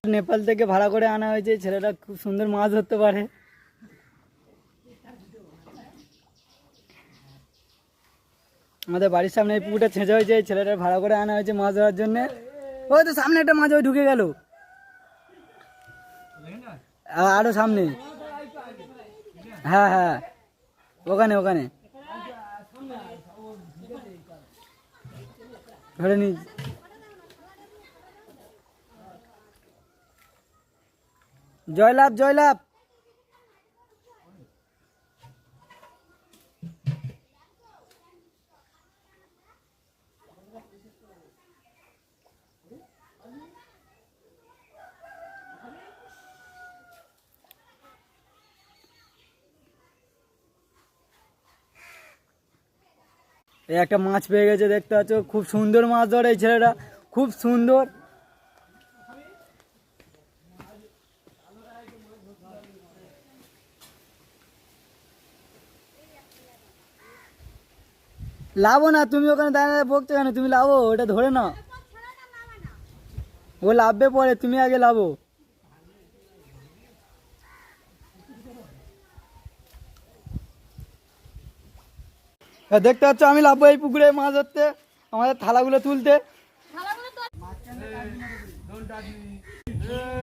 নেপাল থেকে ভাড়া করে আনা হয়েছে, ছেলেটা খুব সুন্দর মাছ ধরতে পারে। আমাদের বাড়ির সামনে এই পুকুরটা ছেঁচা হয়েছে, এই ছেলেটা ভাড়া করে আনা হয়েছে মাছ ধরার জন্য। ওই তো সামনে একটা মাছ ওই ঢুকে গেল, আরো সামনে। হ্যাঁ হ্যাঁ, ওখানে ওখানে ধরে নি। জয়লাভ জয়লাভ। এই একটা মাছ পেয়ে গেছে, দেখতে পাচ্ছ, খুব সুন্দর মাছ ধরে এই ছেলেটা, খুব সুন্দর। লাভো না, তুমি ওখানে দাঁড়িয়ে বকছো কেন? তুমি লাভো, ওটা ধরে নাও। ও লাভবে পরে, তুমি আগে লাভো। দেখতে পাচ্ছ আমি লাভবো এই পুকুরে মাছ ধরতে, আমাদের থালাগুলো তুলতে।